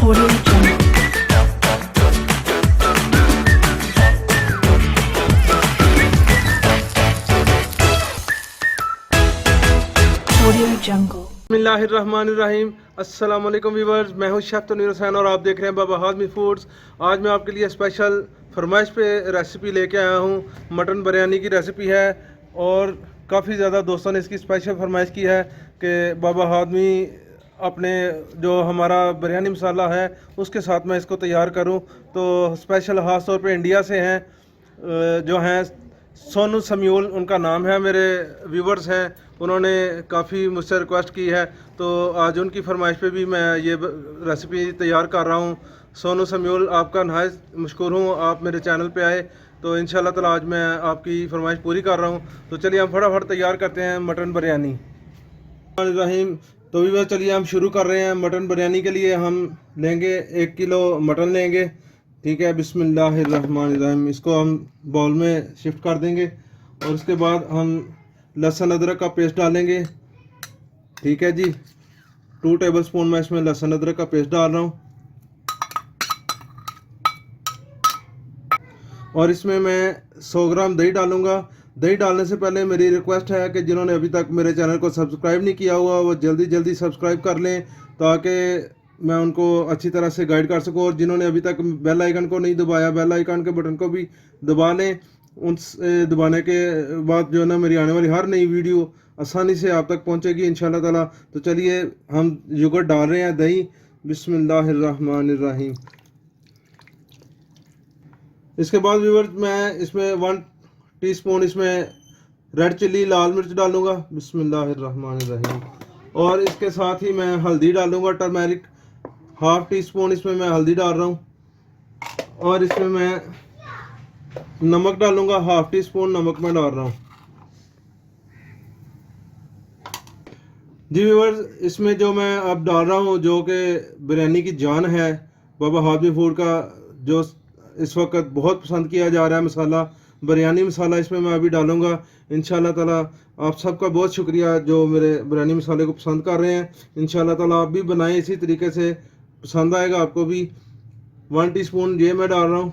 Audio Jungle. Audio Jungle. बिस्मिल्लाहिर्रहमानिर्रहीम। अस्सलाम वालेकुम व्यूअर्स, मैं हूं शेफ तनवीर हुसैन और आप देख रहे हैं बाबा हाज़मी फूड्स। आज मैं आपके लिए स्पेशल फरमाइश पे रेसिपी लेके आया हूं। मटन बिरयानी की रेसिपी है और काफ़ी ज़्यादा दोस्तों ने इसकी स्पेशल फरमाइश की है कि बाबा हाज़मी अपने जो हमारा बिरयानी मसाला है उसके साथ मैं इसको तैयार करूं। तो स्पेशल ख़ास तौर पे इंडिया से हैं जो हैं सोनू समयूल उनका नाम है, मेरे व्यूवर्स हैं, उन्होंने काफ़ी मुझसे रिक्वेस्ट की है तो आज उनकी फरमाइश पे भी मैं ये रेसिपी तैयार कर रहा हूँ। सोनू समयूल आपका नहायत मशकूर हूँ, आप मेरे चैनल पे आए तो इंशाल्लाह ताला आज मैं आपकी फरमाइश पूरी कर रहा हूँ। तो चलिए हम फटाफट तैयार करते हैं मटन बिरयानी। रहीम तो भी बस चलिए हम शुरू कर रहे हैं। मटन बिरयानी के लिए हम लेंगे 1 किलो मटन लेंगे, ठीक है। बिस्मिल्लाहिर्रहमानिर्रहीम। इसको हम बाउल में शिफ्ट कर देंगे और उसके बाद हम लहसुन अदरक का पेस्ट डालेंगे, ठीक है जी। 2 टेबलस्पून मैं इसमें लहसुन अदरक का पेस्ट डाल रहा हूँ और इसमें मैं 100 ग्राम दही डालूंगा। दही डालने से पहले मेरी रिक्वेस्ट है कि जिन्होंने अभी तक मेरे चैनल को सब्सक्राइब नहीं किया हुआ वो जल्दी जल्दी सब्सक्राइब कर लें ताकि मैं उनको अच्छी तरह से गाइड कर सकूं। और जिन्होंने अभी तक बेल आइकन को नहीं दबाया, बेल आइकन के बटन को भी दबा लें। उन दबाने के बाद जो है ना मेरी आने वाली हर नई वीडियो आसानी से आप तक पहुंचेगी इंशाल्लाह ताला। तो चलिए हम योगर्ट डाल रहे हैं, दही। बिस्मिल्लाहिर्रहमानिर्रहीम। इसके बाद व्यूअर्स मैं इसमें 1 टीस्पून इसमें रेड चिल्ली लाल मिर्च डालूंगा। बिस्मिल्लाहिर्रहमानिर्रहीम। और इसके साथ ही मैं हल्दी डालूंगा, टर्मेरिक 1/2 टीस्पून इसमें मैं हल्दी डाल रहा हूँ। और इसमें मैं नमक डालूंगा, 1/2 टीस्पून नमक मैं डाल रहा हूँ जी व्यूअर्स। इसमें जो मैं अब डाल रहा हूँ जो कि बिरयानी की जान है, बाबा हाज़मी फूड का जो इस वक्त बहुत पसंद किया जा रहा है मसाला, बिरयानी मसाला, इसमें मैं अभी डालूंगा इंशाल्लाह ताला। आप सबका बहुत शुक्रिया जो मेरे बिरयानी मसाले को पसंद कर रहे हैं। इंशाल्लाह ताला आप भी बनाएं इसी तरीके से, पसंद आएगा आपको भी। 1 टीस्पून ये मैं डाल रहा हूँ,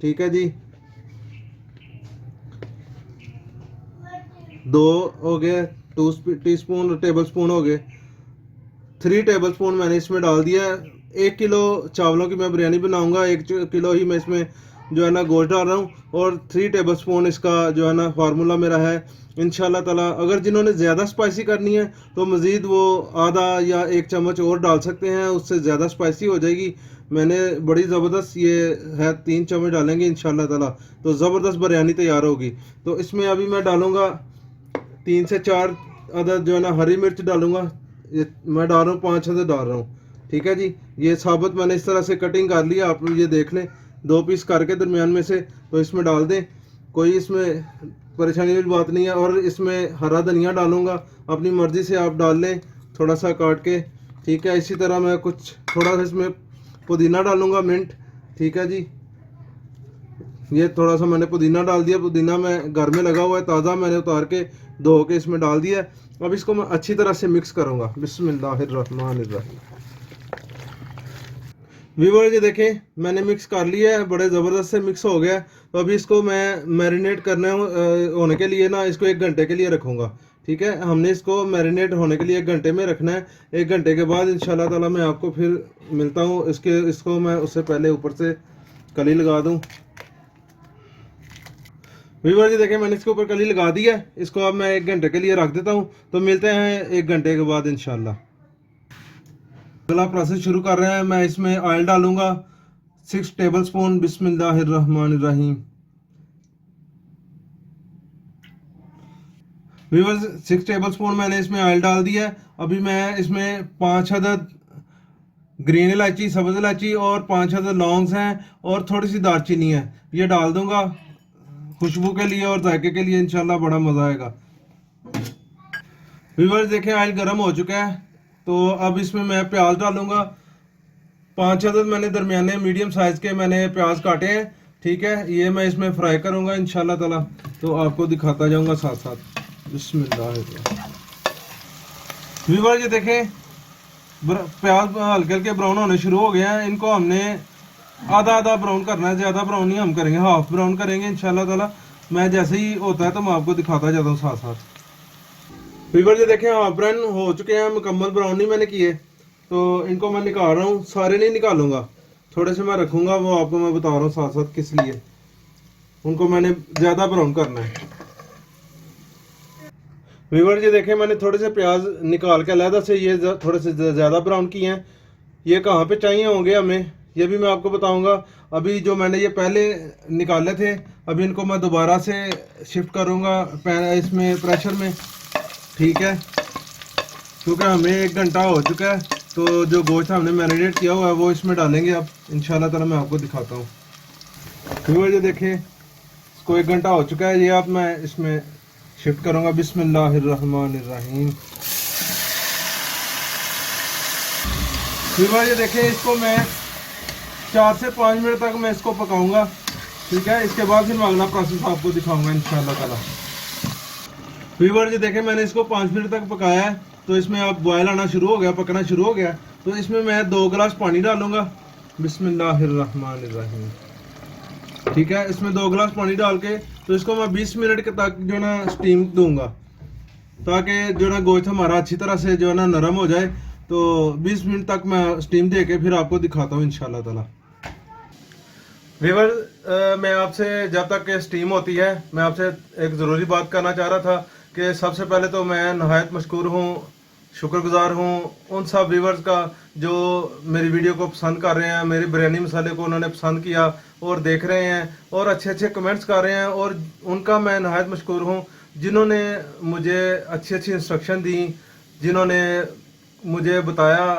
ठीक है जी। 2 हो गए, 2 टीस्पून टेबल स्पून हो गए, 3 टेबल स्पून मैंने इसमें डाल दिया है। 1 किलो चावलों की मैं बिरयानी बनाऊंगा, 1 किलो ही मैं इसमें जो है ना गोश्त डाल रहा हूँ। और 3 टेबल स्पून इसका जो है ना फार्मूला मेरा है इंशाल्लाह ताला। अगर जिन्होंने ज़्यादा स्पाइसी करनी है तो मज़ीद वो आधा या 1 चम्मच और डाल सकते हैं, उससे ज़्यादा स्पाइसी हो जाएगी। मैंने बड़ी ज़बरदस्त ये है 3 चम्मच डालेंगे इंशाल्लाह ताला तो ज़बरदस्त बिरयानी तैयार होगी। तो इसमें अभी मैं डालूँगा 3 से 4 अदद जो है ना हरी मिर्च डालूँगा। ये मैं डाल रहा हूँ 5 अदद डाल रहा हूँ, ठीक है जी। ये साबुत मैंने इस तरह से कटिंग कर लिया, आप ये देख लें 2 पीस करके दरमियान में से, तो इसमें डाल दें, कोई इसमें परेशानी वाली बात नहीं है। और इसमें हरा धनिया डालूंगा, अपनी मर्ज़ी से आप डाल लें थोड़ा सा काट के, ठीक है। इसी तरह मैं कुछ थोड़ा सा इसमें पुदीना डालूंगा, मिंट, ठीक है जी। ये थोड़ा सा मैंने पुदीना डाल दिया, पुदीना मैं घर में लगा हुआ है, ताज़ा मैंने उतार के धो के इसमें डाल दिया। अब इसको मैं अच्छी तरह से मिक्स करूँगा। बिस्मिल्लाहिर्रहमानिर्रहीम। व्यूअर ये देखें मैंने मिक्स कर लिया है, बड़े ज़बरदस्त से मिक्स हो गया। तो अभी इसको मैं मैरिनेट करने होने के लिए ना इसको 1 घंटे के लिए रखूँगा, ठीक है। हमने इसको मैरिनेट होने के लिए 1 घंटे में रखना है। 1 घंटे के बाद इंशाल्लाह ताला मैं आपको फिर मिलता हूँ। इसको मैं उससे पहले ऊपर से कली लगा दूँ। व्यूअर जी देखें मैंने इसके ऊपर कली लगा दी है, इसको अब मैं 1 घंटे के लिए रख देता हूँ। तो मिलते हैं 1 घंटे के बाद इंशाल्लाह। अगला प्रोसेस शुरू कर रहे हैं। मैं इसमें ऑयल डालूंगा 6 टेबल स्पून। बिस्मिल्लाहिर्रहमानिर्रहीम। व्यूअर्स 6 टेबल स्पून मैंने इसमें ऑयल डाल दिया है। अभी मैं इसमें 5 अदद ग्रीन इलायची, सब्ज़ इलायची और 5 अदद लौंग्स हैं और थोड़ी सी दालचीनी है, ये डाल दूंगा खुशबू के लिए और जायके के लिए, इंशाल्लाह बड़ा मज़ा आएगा। व्यूअर्स देखें ऑयल गर्म हो चुका है तो अब इसमें मैं प्याज डालूंगा। 5 अदद मैंने दरमियाने मीडियम साइज़ के मैंने प्याज काटे हैं, ठीक है। ये मैं इसमें फ्राई करूंगा इंशाल्लाह ताला, तो आपको दिखाता जाऊंगा साथ साथ। बिस्मिल्लाह। व्यूअर्स ये देखें प्याज हल्के हल्के ब्राउन होने शुरू हो गए हैं। इनको हमने आधा आधा ब्राउन करना है, ज़्यादा ब्राउन नहीं हम करेंगे, हाफ ब्राउन करेंगे इंशाल्लाह ताला। मैं जैसे ही होता है तो मैं आपको दिखाता जाता हूँ साथ साथ। व्यूअर, ये देखें हाफ ब्राउन हो चुके हैं, मुकम्मल ब्राउन नहीं मैंने किए, तो इनको मैं निकाल रहा हूँ। सारे नहीं निकालूंगा, थोड़े से मैं रखूँगा, वो आपको मैं बता रहा हूँ साथ साथ किस लिए। उनको मैंने ज़्यादा ब्राउन करना है। व्यूअर, ये देखें मैंने थोड़े से प्याज निकाल के अलहदा से ये थोड़े से ज़्यादा ब्राउन किए हैं। ये कहाँ पे चाहिए होंगे हमें, ये भी मैं आपको बताऊंगा। अभी जो मैंने ये पहले निकाले थे, अभी इनको मैं दोबारा से शिफ्ट करूंगा इसमें प्रेशर में, ठीक है, क्योंकि हमें 1 घंटा हो चुका है। तो जो गोश्त हमने मैरिनेट किया हुआ है वो इसमें डालेंगे अब इंशाल्लाह ताला। मैं आपको दिखाता हूँ। व्यूअर, ये देखें इसको 1 घंटा हो चुका है। ये अब मैं इसमें शिफ्ट करूंगा। बिस्मिल्लाहिर्रहमानिर्रहीम। व्यूअर, ये देखें इसको मैं 4 से 5 मिनट तक मैं इसको पकाऊंगा, ठीक है। इसके बाद फिर मैं अगला प्रोसेस आपको दिखाऊंगा इंशाल्लाह ताला। व्यूअर, ये देखें मैंने इसको 5 मिनट तक पकाया है, तो इसमें अब बॉयल आना शुरू हो गया, पकना शुरू हो गया। तो इसमें मैं 2 गिलास पानी डालूंगा। बिस्मिल्लाहिर्रहमानिर्रहीम, ठीक है। इसमें 2 गिलास पानी डाल के तो इसको मैं 20 मिनट के तक जो ना स्टीम दूंगा, ताकि जो ना गोश्त हमारा अच्छी तरह से जो है ना नरम हो जाए। तो 20 मिनट तक मैं स्टीम दे के फिर आपको दिखाता हूँ इंशाल्लाह ताला। व्यूअर, मैं आपसे जब तक के स्टीम होती है, मैं आपसे एक ज़रूरी बात करना चाह रहा था कि सबसे पहले तो मैं नहायत मशकूर हूँ, शुक्रगुजार हूँ उन सब व्यूअर्स का जो मेरी वीडियो को पसंद कर रहे हैं, मेरे बिरयानी मसाले को उन्होंने पसंद किया और देख रहे हैं और अच्छे अच्छे कमेंट्स कर रहे हैं। और उनका मैं नहायत मशकूर हूँ जिन्होंने मुझे अच्छी अच्छी इंस्ट्रक्शन दी, जिन्होंने मुझे बताया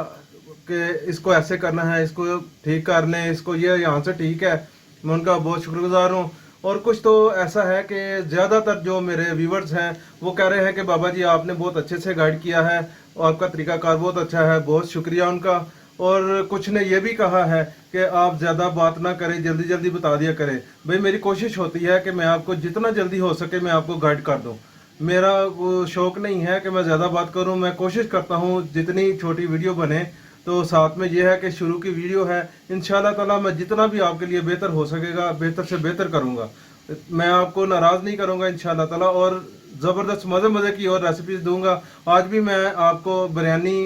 कि इसको ऐसे करना है, इसको ठीक कर लें, इसको ये यहाँ से ठीक है। मैं उनका बहुत शुक्रगुजार हूँ। और कुछ तो ऐसा है कि ज़्यादातर जो मेरे व्यूवर्स हैं वो कह रहे हैं कि बाबा जी आपने बहुत अच्छे से गाइड किया है और आपका तरीकाकार बहुत अच्छा है, बहुत शुक्रिया उनका। और कुछ ने ये भी कहा है कि आप ज़्यादा बात ना करें, जल्दी जल्दी बता दिया करें। भाई मेरी कोशिश होती है कि मैं आपको जितना जल्दी हो सके मैं आपको गाइड कर दूँ। मेरा वो शौक़ नहीं है कि मैं ज़्यादा बात करूँ। मैं कोशिश करता हूँ जितनी छोटी वीडियो बने। तो साथ में ये है कि शुरू की वीडियो है, इंशाल्लाह ताला मैं जितना भी आपके लिए बेहतर हो सकेगा बेहतर से बेहतर करूँगा। मैं आपको नाराज़ नहीं करूँगा इंशाल्लाह ताला, और ज़बरदस्त मज़े मज़े की और रेसिपीज़ दूंगा। आज भी मैं आपको बिरयानी,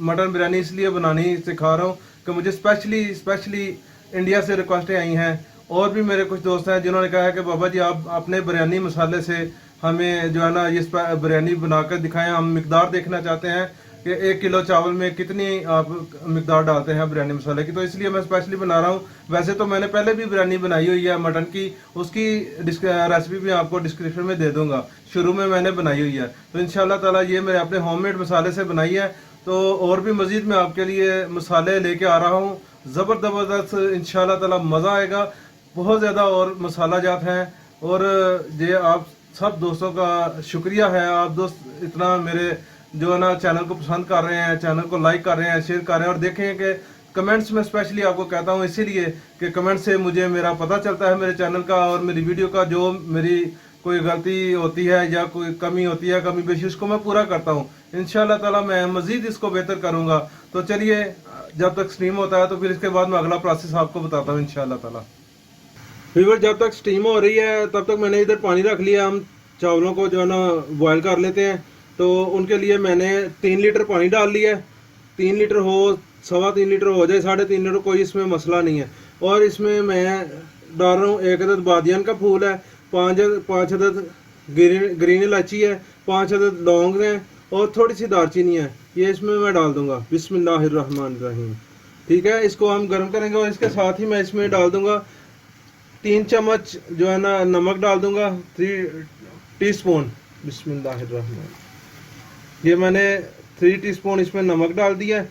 मटन बिरयानी इसलिए बनानी सिखा रहा हूँ कि मुझे स्पेशली इंडिया से रिक्वेस्टें आई हैं। और भी मेरे कुछ दोस्त हैं जिन्होंने कहा है कि बाबा जी आप अपने बिरयानी मसाले से हमें जो है ना ये बिरयानी बनाकर दिखाएं, हम मिकदार देखना चाहते हैं कि 1 किलो चावल में कितनी आप मिकदार डालते हैं बिरयानी मसाले की। तो इसलिए मैं स्पेशली बना रहा हूँ। वैसे तो मैंने पहले भी बिरयानी बनाई हुई है मटन की, उसकी रेसिपी भी आपको डिस्क्रिप्शन में दे दूंगा। शुरू में मैंने बनाई हुई है। तो इंशाल्लाह ताला ये मेरे अपने होममेड मसाले से बनाई है। तो और भी मज़ीद मैं आपके लिए मसाले लेके आ रहा हूँ, ज़बरदस्त इंशाल्लाह ताला मज़ा आएगा। बहुत ज़्यादा और मसाला जात हैं। और ये आप सब दोस्तों का शुक्रिया है, आप दोस्त इतना मेरे जो है ना चैनल को पसंद कर रहे हैं, चैनल को लाइक कर रहे हैं, शेयर कर रहे हैं। और देखें कि कमेंट्स में स्पेशली आपको कहता हूँ इसीलिए कि कमेंट से मुझे मेरा पता चलता है मेरे चैनल का और मेरी वीडियो का। जो मेरी कोई गलती होती है या कोई कमी होती है, कमी बेशी, उसको मैं पूरा करता हूँ। इंशाल्लाह ताला मैं मज़ीद इसको बेहतर करूँगा। तो चलिए जब तक स्टीम होता है तो फिर इसके बाद मैं अगला प्रोसेस आपको बताता हूँ इंशाल्लाह ताला। व्यूअर, जब तक स्टीम हो रही है तब तक मैंने इधर पानी रख लिया। हम चावलों को जो है ना बॉयल कर लेते हैं। तो उनके लिए मैंने 3 लीटर पानी डाल लिया है। 3 लीटर हो, 3.25 लीटर हो जाए, 3.5 लीटर, कोई इसमें मसला नहीं है। और इसमें मैं डाल रहा हूँ 1 अदद बादियान का फूल है, 5 अदद ग्रीन इलायची है, 5 अदद लौंग हैं और थोड़ी सी दालचीनी है। ये इसमें मैं डाल दूंगा। बिस्मिल्लाहिर्रहमानिर्रहीम, ठीक है। इसको हम गर्म करेंगे और इसके साथ ही मैं इसमें डाल दूंगा 3 चम्मच जो है ना नमक डाल दूंगा, 3 टीस्पून। बिस्मिल्लाहिर्रहमान, ये मैंने 3 टीस्पून इसमें नमक डाल दिया है।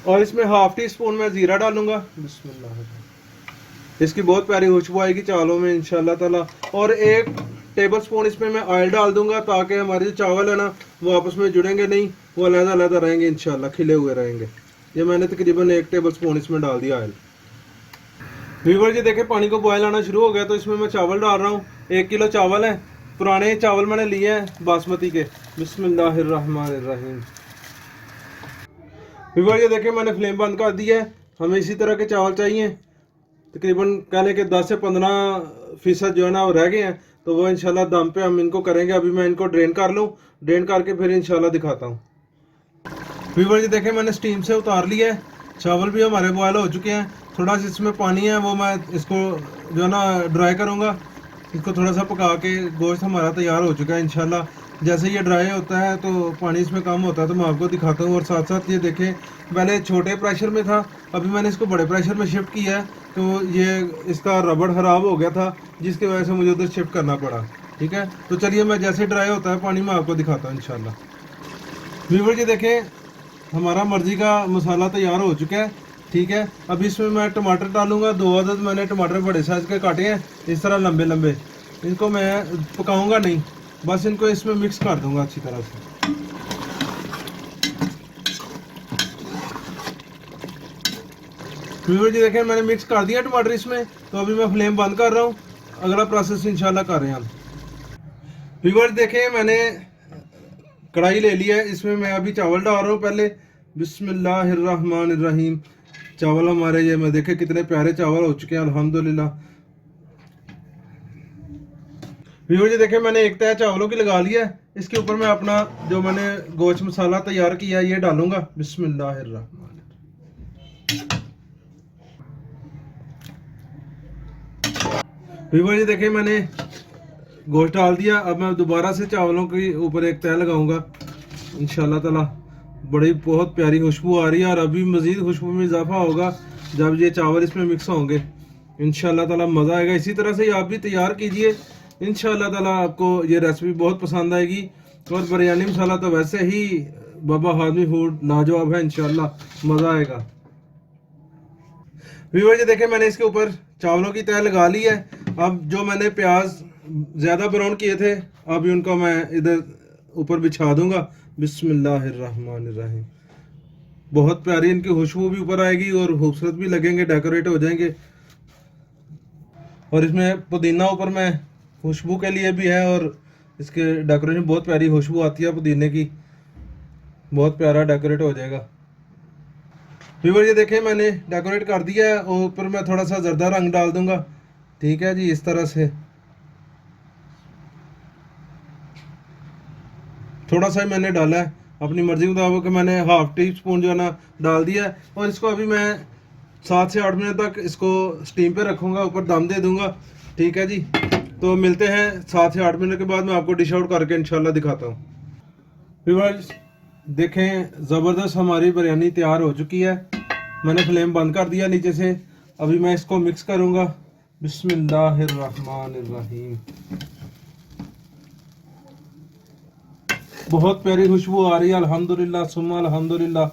और इसमें ½ टीस्पून मैं ज़ीरा डालूंगा। बिस्मिल्लाह, इसकी बहुत प्यारी खुशबू आएगी चावलों में इंशाल्लाह ताला। और 1 टेबलस्पून इसमें मैं ऑयल डाल दूंगा ताकि हमारे जो चावल है ना वो आपस में जुड़ेंगे नहीं, वो अलग-अलग रहेंगे इंशाल्लाह, खिले हुए रहेंगे। ये मैंने तकरीबन 1 टेबलस्पून इसमें डाल दिया ऑयल। व्यूअर, ये देखें पानी को बॉयल आना शुरू हो गया। तो इसमें मैं चावल डाल रहा हूँ। 1 किलो चावल है पुराने चावल मैंने लिए हैं बासमती के। बिस्मिल्लाहिर्रहमानिर्रहीम। व्यूअर ये देखें मैंने फ्लेम बंद कर दी है। हमें इसी तरह के चावल चाहिए। तकरीबन कह लें कि 10 से 15% जो है ना वो रह गए हैं, तो वो इंशाल्लाह दम पे हम इनको करेंगे। अभी मैं इनको ड्रेन कर लूँ, ड्रेन करके फिर इंशाल्लाह दिखाता हूँ। व्यूअर ये देखें मैंने स्टीम से उतार लिया है। चावल भी हमारे बॉयल हो चुके हैं। थोड़ा सा इसमें पानी है, वो मैं इसको जो है ना ड्राई करूँगा। इसको थोड़ा सा पका के गोश्त हमारा तैयार हो चुका है इंशाल्लाह। जैसे ये ड्राई होता है तो पानी इसमें कम होता है, तो मैं आपको दिखाता हूँ। और साथ साथ ये देखें पहले छोटे प्रेशर में था, अभी मैंने इसको बड़े प्रेशर में शिफ्ट किया है। तो ये इसका रबड़ ख़राब हो गया था, जिसकी वजह से मुझे उधर शिफ्ट करना पड़ा। ठीक है, तो चलिए मैं जैसे ड्राई होता है पानी मैं आपको दिखाता हूँ इंशाल्लाह। व्यूअर जी देखें हमारा मर्ज़ी का मसाला तैयार हो चुका है। ठीक है, अब इसमें मैं टमाटर डालूंगा। 2 अदद मैंने टमाटर बड़े साइज़ के काटे हैं, इस तरह लंबे लंबे। इनको मैं पकाऊंगा नहीं, बस इनको इसमें मिक्स कर दूंगा अच्छी तरह से। व्यूअर जी देखें मैंने मिक्स कर दिया टमाटर इसमें। तो अभी मैं फ्लेम बंद कर रहा हूँ, अगला प्रोसेस इंशाल्लाह कर रहे हैं हम। व्यूअर देखें मैंने कढ़ाई ले लिया है, इसमें मैं अभी चावल डाल रहा हूँ पहले। बिस्मिल्लाहिर्रहमानिर्रहीम। चावल हमारे ये मैं देखे कितने प्यारे चावल हो चुके हैं अल्हम्दुलिल्लाह। व्यूअर जी देखें मैंने एक तह चावलों की लगा लिया है। इसके ऊपर मैं अपना जो मैंने गोश्त मसाला तैयार किया है ये डालूंगा। बिस्मिल्लाहिर्रहमानिर्रहीम। व्यूअर जी देखें मैंने गोश्त डाल दिया। अब मैं दोबारा से चावलों के ऊपर एक तह लगाऊंगा इंशाल्लाह ताला। बड़ी बहुत प्यारी खुशबू आ रही है, और अभी मज़ीद खुशबू में इजाफा होगा जब ये चावल इसमें मिक्स होंगे। इंशाल्लाह ताला मज़ा आएगा। इसी तरह से आप भी तैयार कीजिए, इंशाल्लाह ताला आपको ये रेसिपी बहुत पसंद आएगी। और बिरयानी मसाला तो वैसे ही बाबा हाज़मी फूड लाजवाब है, इंशाल्लाह मज़ा आएगा। व्यूअर जी देखें मैंने इसके ऊपर चावलों की तह लगा ली है। अब जो मैंने प्याज ज़्यादा ब्राउन किए थे अभी उनको मैं इधर ऊपर बिछा दूंगा। बिस्मिल्लाहिर्रहमानिर्रहीम। बहुत प्यारी इनकी खुशबू भी ऊपर आएगी और खूबसूरत भी लगेंगे, डेकोरेट हो जाएंगे। और इसमें पुदीना ऊपर मैं खुशबू के लिए भी है, और इसके डेकोरेशन बहुत प्यारी खुशबू आती है पुदीने की, बहुत प्यारा डेकोरेट हो जाएगा। व्यूअर ये देखें मैंने डेकोरेट कर दिया है, और ऊपर मैं थोड़ा सा जर्दा रंग डाल दूंगा। ठीक है जी, इस तरह से थोड़ा सा ही मैंने डाला है, अपनी मर्जी के मुताबिक मैंने ½ टी स्पून जो है ना डाल दिया है। और इसको अभी मैं 7 से 8 मिनट तक इसको स्टीम पे रखूँगा, ऊपर दम दे दूँगा। ठीक है जी, तो मिलते हैं 7 से 8 मिनट के बाद। मैं आपको डिश आउट करके इंशाल्लाह दिखाता हूँ। व्यूअर्स देखें ज़बरदस्त हमारी बिरयानी तैयार हो चुकी है। मैंने फ्लेम बंद कर दिया नीचे से। अभी मैं इसको मिक्स करूँगा। बिस्मिल्लाहिर्रहमानिर्रहीम। बहुत प्यारी खुशबू आ रही है अल्हम्दुलिल्लाह सुम्मा अल्हम्दुलिल्लाह।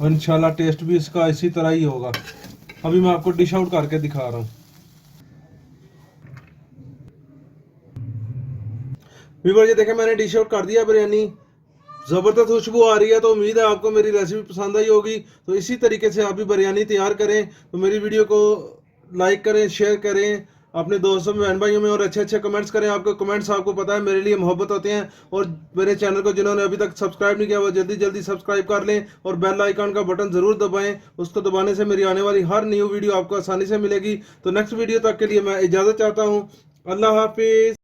और इंशाल्लाह टेस्ट भी इसका इसी तरह ही होगा। अभी मैं आपको डिश आउट करके दिखा रहा हूँ। व्यूअर ये देखें मैंने डिश आउट कर दिया बिरयानी। ज़बरदस्त खुशबू आ रही है, तो उम्मीद है आपको मेरी रेसिपी पसंद आई होगी। तो इसी तरीके से आप भी बिरयानी तैयार करें। तो मेरी वीडियो को लाइक करें, शेयर करें अपने दोस्तों में, बहन भाइयों में, और अच्छे अच्छे कमेंट्स करें। आपके कमेंट्स आपको पता है मेरे लिए मोहब्बत होते हैं। और मेरे चैनल को जिन्होंने अभी तक सब्सक्राइब नहीं किया वो जल्दी जल्दी सब्सक्राइब कर लें, और बेल आइकन का बटन ज़रूर दबाएं। उसको दबाने से मेरी आने वाली हर न्यू वीडियो आपको आसानी से मिलेगी। तो नेक्स्ट वीडियो तक के लिए मैं इजाज़त चाहता हूँ। अल्लाह हाफिज़।